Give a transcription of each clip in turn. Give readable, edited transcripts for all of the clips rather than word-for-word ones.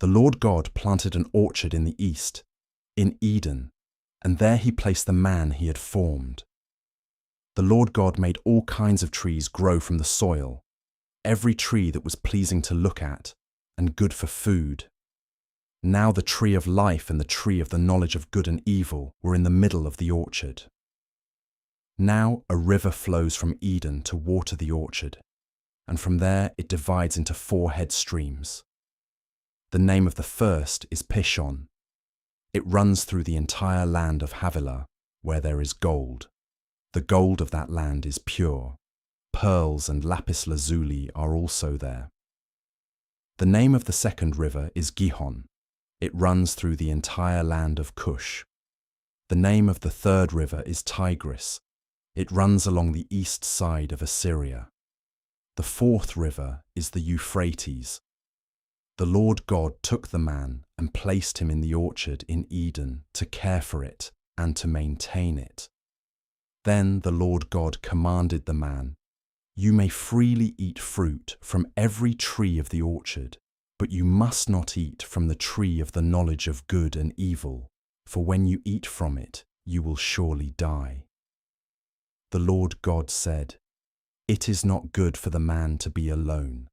The Lord God planted an orchard in the east, in Eden, and there he placed the man he had formed. The Lord God made all kinds of trees grow from the soil, every tree that was pleasing to look at and good for food. Now the tree of life and the tree of the knowledge of good and evil were in the middle of the orchard. Now a river flows from Eden to water the orchard, and from there it divides into 4 head streams. The name of the first is Pishon. It runs through the entire land of Havilah, where there is gold. The gold of that land is pure. Pearls and lapis lazuli are also there. The name of the second river is Gihon. It runs through the entire land of Cush. The name of the third river is Tigris. It runs along the east side of Assyria. The fourth river is the Euphrates. The Lord God took the man and placed him in the orchard in Eden to care for it and to maintain it. Then the Lord God commanded the man, "You may freely eat fruit from every tree of the orchard, but you must not eat from the tree of the knowledge of good and evil, for when you eat from it, you will surely die." The Lord God said, "It is not good for the man to be alone.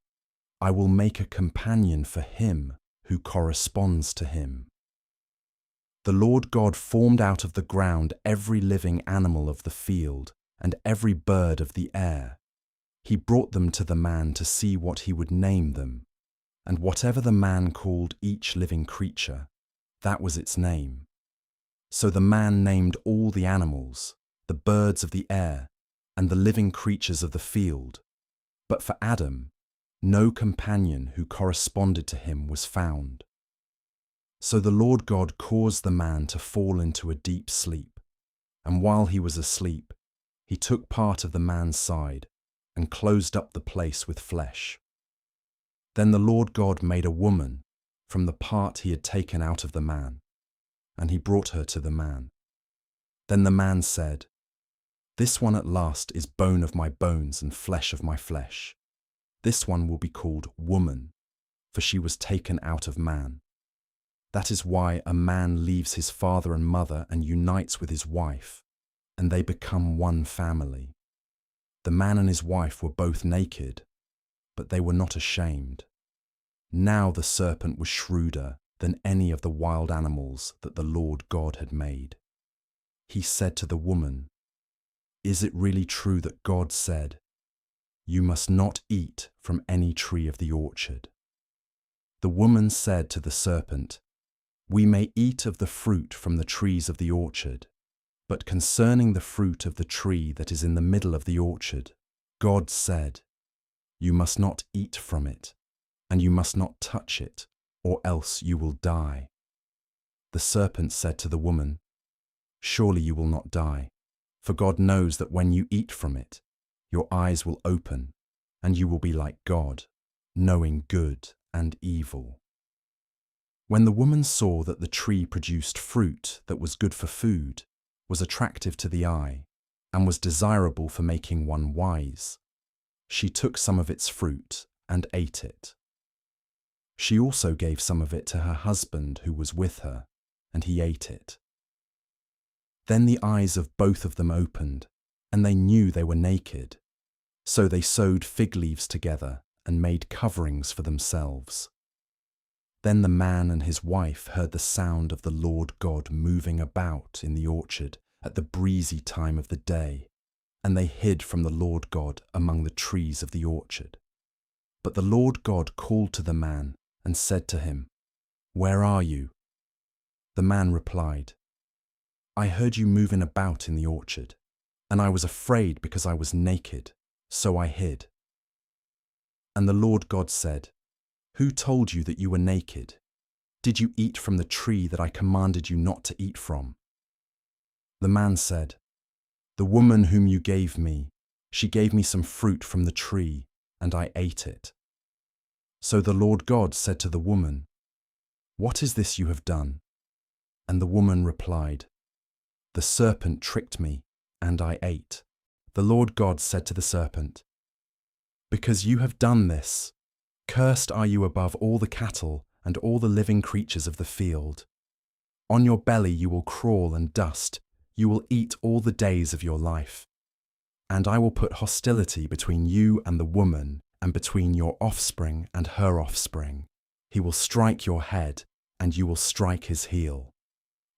I will make a companion for him who corresponds to him." The Lord God formed out of the ground every living animal of the field and every bird of the air. He brought them to the man to see what he would name them, and whatever the man called each living creature, that was its name. So the man named all the animals, the birds of the air, and the living creatures of the field. But for Adam, no companion who corresponded to him was found. So the Lord God caused the man to fall into a deep sleep, and while he was asleep, he took part of the man's side and closed up the place with flesh. Then the Lord God made a woman from the part he had taken out of the man, and he brought her to the man. Then the man said, "This one at last is bone of my bones and flesh of my flesh. This one will be called woman, for she was taken out of man. That is why a man leaves his father and mother and unites with his wife, and they become one family. The man and his wife were both naked, but they were not ashamed. Now the serpent was shrewder than any of the wild animals that the Lord God had made. He said to the woman, 'Is it really true that God said, "You must not eat from any tree of the orchard"?' The woman said to the serpent, 'We may eat of the fruit from the trees of the orchard, but concerning the fruit of the tree that is in the middle of the orchard, God said, "You must not eat from it, and you must not touch it, or else you will die." The serpent said to the woman, "Surely you will not die, for God knows that when you eat from it, your eyes will open, and you will be like God, knowing good and evil." When the woman saw that the tree produced fruit that was good for food, was attractive to the eye, and was desirable for making one wise, she took some of its fruit and ate it. She also gave some of it to her husband who was with her, and he ate it. Then the eyes of both of them opened, and they knew they were naked. So they sewed fig leaves together and made coverings for themselves. Then the man and his wife heard the sound of the Lord God moving about in the orchard at the breezy time of the day, and they hid from the Lord God among the trees of the orchard. But the Lord God called to the man and said to him, "Where are you?" The man replied, "I heard you moving about in the orchard, and I was afraid because I was naked, so I hid." And the Lord God said, "Who told you that you were naked? Did you eat from the tree that I commanded you not to eat from?" The man said, "The woman whom you gave me, she gave me some fruit from the tree, and I ate it." So the Lord God said to the woman, "What is this you have done?" And the woman replied, "The serpent tricked me, and I ate." The Lord God said to the serpent, "Because you have done this, cursed are you above all the cattle and all the living creatures of the field. On your belly you will crawl and dust, you will eat all the days of your life. And I will put hostility between you and the woman, and between your offspring and her offspring. He will strike your head, and you will strike his heel.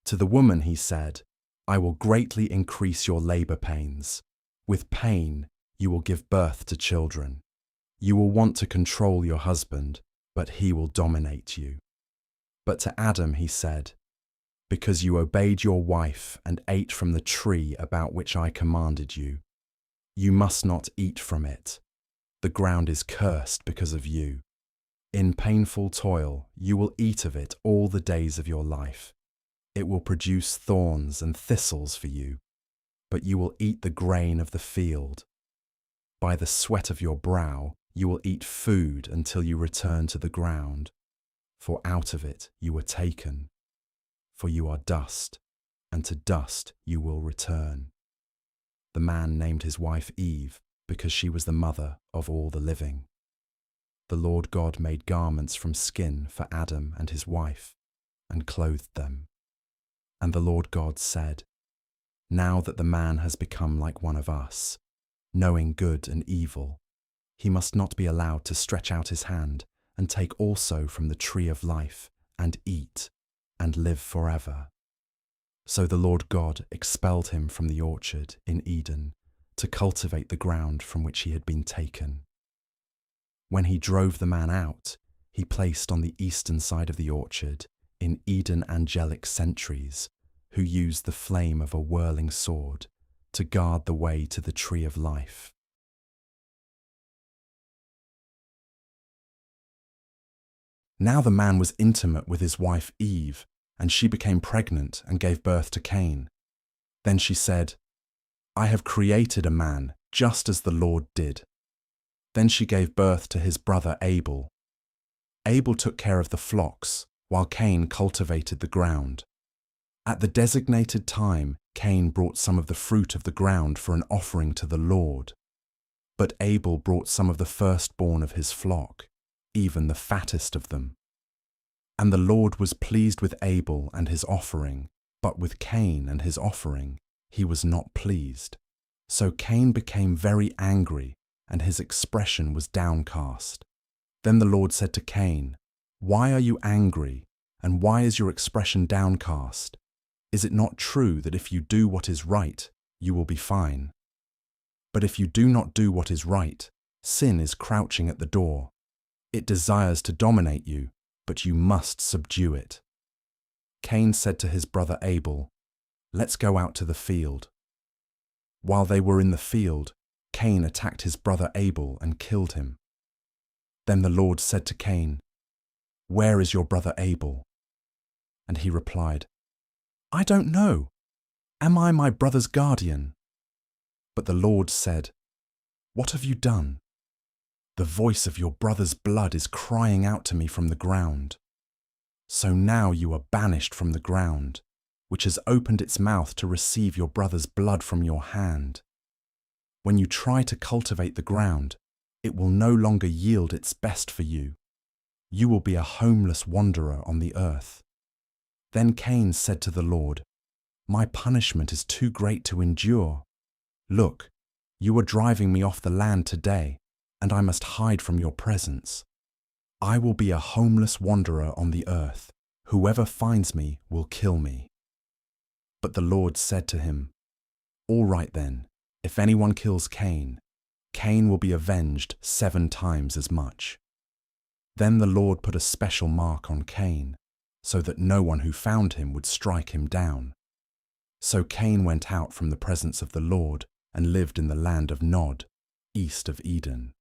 To the woman he said, I will greatly increase your labor pains. With pain you will give birth to children. You will want to control your husband, but he will dominate you. But to Adam he said, because you obeyed your wife and ate from the tree about which I commanded you, you must not eat from it. The ground is cursed because of you. In painful toil you will eat of it all the days of your life. It will produce thorns and thistles for you, but you will eat the grain of the field. By the sweat of your brow you will eat food until you return to the ground, for out of it you were taken. For you are dust, and to dust you will return. The man named his wife Eve, because she was the mother of all the living. The Lord God made garments from skin for Adam and his wife, and clothed them. And the Lord God said, now that the man has become like one of us, knowing good and evil, he must not be allowed to stretch out his hand and take also from the tree of life and eat and live forever. So the Lord God expelled him from the orchard in Eden to cultivate the ground from which he had been taken. When he drove the man out, he placed on the eastern side of the orchard in Eden angelic sentries, who used the flame of a whirling sword to guard the way to the tree of life. Now the man was intimate with his wife Eve, and she became pregnant and gave birth to Cain. Then she said, I have created a man just as the Lord did. Then she gave birth to his brother Abel. Abel took care of the flocks, while Cain cultivated the ground. At the designated time, Cain brought some of the fruit of the ground for an offering to the Lord. But Abel brought some of the firstborn of his flock, even the fattest of them. And the Lord was pleased with Abel and his offering, but with Cain and his offering he was not pleased. So Cain became very angry, and his expression was downcast. Then the Lord said to Cain, why are you angry, and why is your expression downcast? Is it not true that if you do what is right, you will be fine? But if you do not do what is right, sin is crouching at the door. It desires to dominate you, but you must subdue it. Cain said to his brother Abel, let's go out to the field. While they were in the field, Cain attacked his brother Abel and killed him. Then the Lord said to Cain, where is your brother Abel? And he replied, I don't know. Am I my brother's guardian? But the Lord said, what have you done? The voice of your brother's blood is crying out to me from the ground. So now you are banished from the ground, which has opened its mouth to receive your brother's blood from your hand. When you try to cultivate the ground, it will no longer yield its best for you. You will be a homeless wanderer on the earth. Then Cain said to the Lord, my punishment is too great to endure. Look, you are driving me off the land today, and I must hide from your presence. I will be a homeless wanderer on the earth. Whoever finds me will kill me. But the Lord said to him, all right then, if anyone kills Cain, Cain will be avenged 7 times as much. Then the Lord put a special mark on Cain, so that no one who found him would strike him down. So Cain went out from the presence of the Lord and lived in the land of Nod, east of Eden.